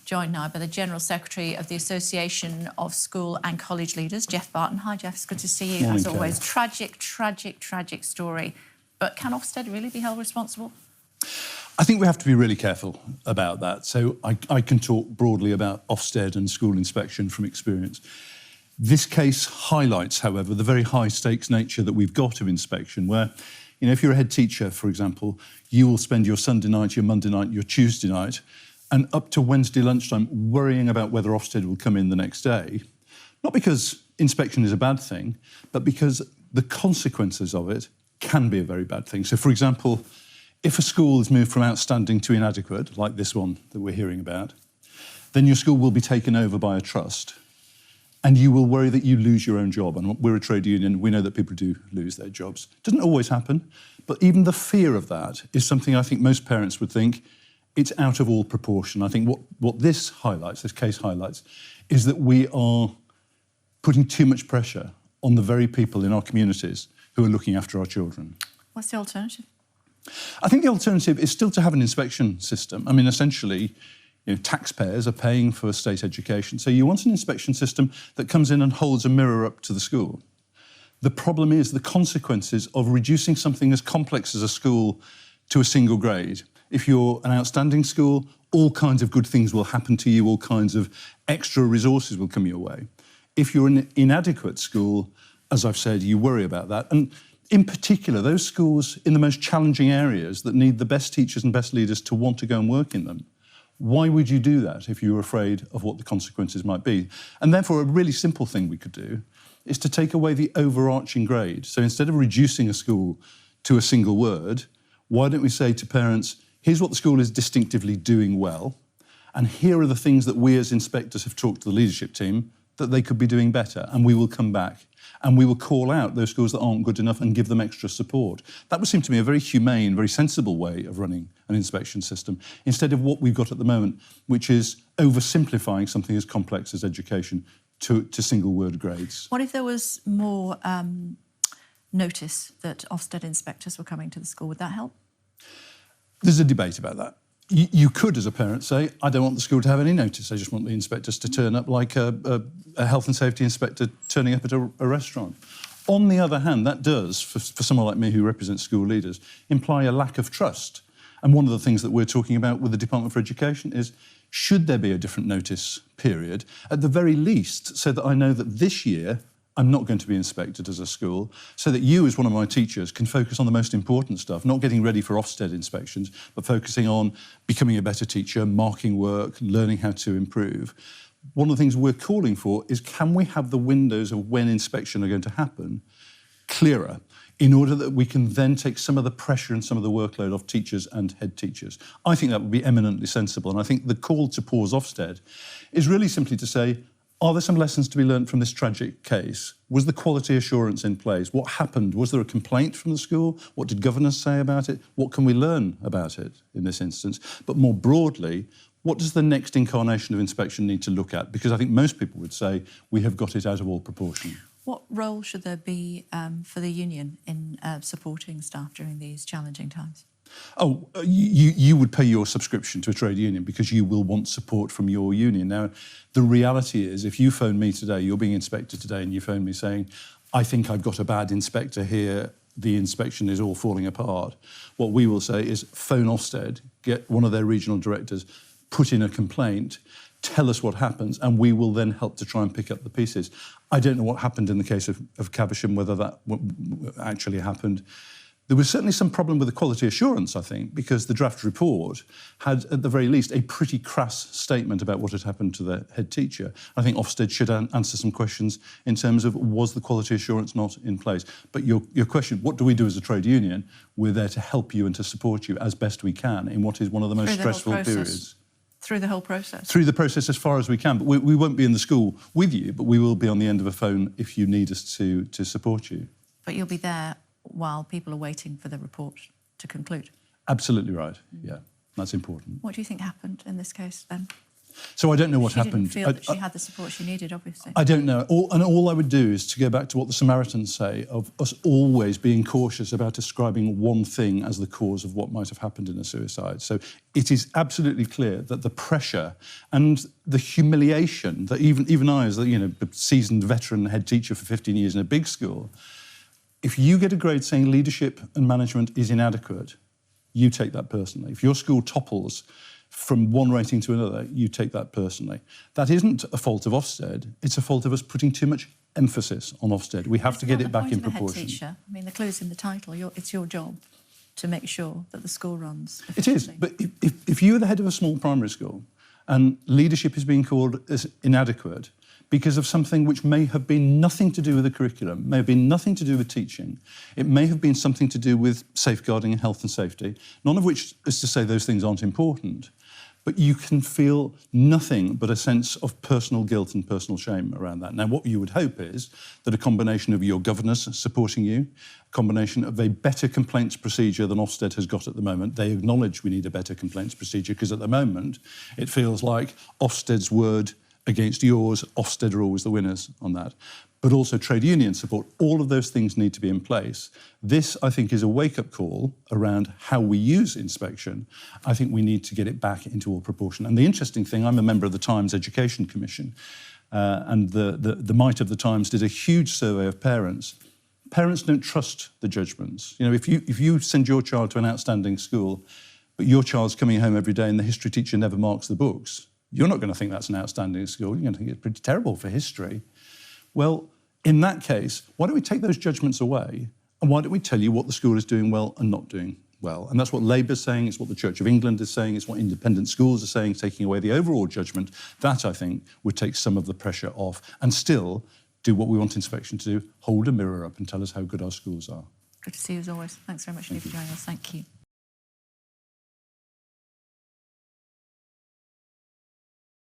joined now by the General Secretary of the Association of School and College Leaders, Geoff Barton. Hi, Geoff. It's good to see you. Morning, as always. Kate. Tragic story. But can Ofsted really be held responsible? I think we have to be really careful about that. So I can talk broadly about Ofsted and school inspection from experience. This case highlights, however, the very high stakes nature that we've got of inspection, where, you know, if you're a head teacher, for example, you will spend your Sunday night, your Monday night, your Tuesday night, and up to Wednesday lunchtime worrying about whether Ofsted will come in the next day. Not because inspection is a bad thing, but because the consequences of it can be a very bad thing. So, for example, if a school is moved from outstanding to inadequate, like this one that we're hearing about, then your school will be taken over by a trust, and you will worry that you lose your own job. And we're a trade union, we know that people do lose their jobs. It doesn't always happen, but even the fear of that is something I think most parents would think it's out of all proportion. I think what this case highlights, is that we are putting too much pressure on the very people in our communities who are looking after our children. What's the alternative? I think the alternative is still to have an inspection system. I mean, essentially, you know, taxpayers are paying for state education. So you want an inspection system that comes in and holds a mirror up to the school. The problem is the consequences of reducing something as complex as a school to a single grade. If you're an outstanding school, all kinds of good things will happen to you, all kinds of extra resources will come your way. If you're an inadequate school, as I've said, you worry about that. And in particular, those schools in the most challenging areas that need the best teachers and best leaders to want to go and work in them. Why would you do that if you were afraid of what the consequences might be? And therefore, a really simple thing we could do is to take away the overarching grade. So instead of reducing a school to a single word, why don't we say to parents, here's what the school is distinctively doing well, and here are the things that we as inspectors have talked to the leadership team that they could be doing better, and we will come back and we will call out those schools that aren't good enough and give them extra support. That would seem to me a very humane, very sensible way of running an inspection system, instead of what we've got at the moment, which is oversimplifying something as complex as education to single-word grades. What if there was more notice that Ofsted inspectors were coming to the school? Would that help? There's a debate about that. You could, as a parent, say, I don't want the school to have any notice. I just want the inspectors to turn up like a health and safety inspector turning up at a restaurant. On the other hand, that does, for someone like me who represents school leaders, imply a lack of trust. And one of the things that we're talking about with the Department for Education is, should there be a different notice period, at the very least, so that I know that this year I'm not going to be inspected as a school, so that you, as one of my teachers, can focus on the most important stuff, not getting ready for Ofsted inspections, but focusing on becoming a better teacher, marking work, learning how to improve. One of the things we're calling for is, can we have the windows of when inspection are going to happen clearer, in order that we can then take some of the pressure and some of the workload off teachers and head teachers? I think that would be eminently sensible, and I think the call to pause Ofsted is really simply to say, are there some lessons to be learned from this tragic case? Was the quality assurance in place? What happened? Was there a complaint from the school? What did governors say about it? What can we learn about it in this instance? But more broadly, what does the next incarnation of inspection need to look at? Because I think most people would say we have got it out of all proportion. What role should there be for the union in supporting staff during these challenging times? Oh, you would pay your subscription to a trade union because you will want support from your union. Now, the reality is, if you phone me today, you're being inspected today, and you phone me saying, I think I've got a bad inspector here, the inspection is all falling apart, what we will say is phone Ofsted, get one of their regional directors, put in a complaint, tell us what happens, and we will then help to try and pick up the pieces. I don't know what happened in the case of Caversham, whether that actually happened. There was certainly some problem with the quality assurance, I think, because the draft report had, at the very least, a pretty crass statement about what had happened to the head teacher. I think Ofsted should answer some questions in terms of, was the quality assurance not in place? But your question, what do we do as a trade union? We're there to help you and to support you as best we can in what is one of the most stressful periods. Through the whole process? Through the process as far as we can. But we won't be in the school with you, but we will be on the end of a phone if you need us to support you. But you'll be there while people are waiting for the report to conclude? Absolutely right, yeah. That's important. What do you think happened in this case then? So I don't know what She happened. didn't feel that she had the support she needed, obviously. I don't know. All I would do is to go back to what the Samaritans say of us always being cautious about ascribing one thing as the cause of what might have happened in a suicide. So it is absolutely clear that the pressure and the humiliation that even I, as a seasoned veteran head teacher for 15 years in a big school, if you get a grade saying leadership and management is inadequate, you take that personally. If your school topples from one rating to another, you take that personally. That isn't a fault of Ofsted, it's a fault of us putting too much emphasis on Ofsted. We have to get it back in proportion. Head teacher. I mean, the clue's in the title. It's your job to make sure that the school runs efficiently. It is, but if you were the head of a small primary school and leadership is being called as inadequate because of something which may have been nothing to do with the curriculum, may have been nothing to do with teaching, it may have been something to do with safeguarding and health and safety, none of which is to say those things aren't important, but you can feel nothing but a sense of personal guilt and personal shame around that. Now, what you would hope is that a combination of your governors supporting you, a combination of a better complaints procedure than Ofsted has got at the moment. They acknowledge we need a better complaints procedure because at the moment it feels like Ofsted's word against yours, Ofsted are always the winners on that. But also trade union support. All of those things need to be in place. This, I think, is a wake-up call around how we use inspection. I think we need to get it back into all proportion. And the interesting thing, I'm a member of the Times Education Commission, and the Might of the Times did a huge survey of parents. Parents don't trust the judgments. If you send your child to an outstanding school, but your child's coming home every day and the history teacher never marks the books, you're not going to think that's an outstanding school. You're going to think it's pretty terrible for history. Well, in that case, why don't we take those judgments away and why don't we tell you what the school is doing well and not doing well? And that's what Labour's saying, it's what the Church of England is saying, it's what independent schools are saying, taking away the overall judgment. That, I think, would take some of the pressure off and still do what we want inspection to do, hold a mirror up and tell us how good our schools are. Good to see you as always. Thanks very much indeed for joining us. Thank you.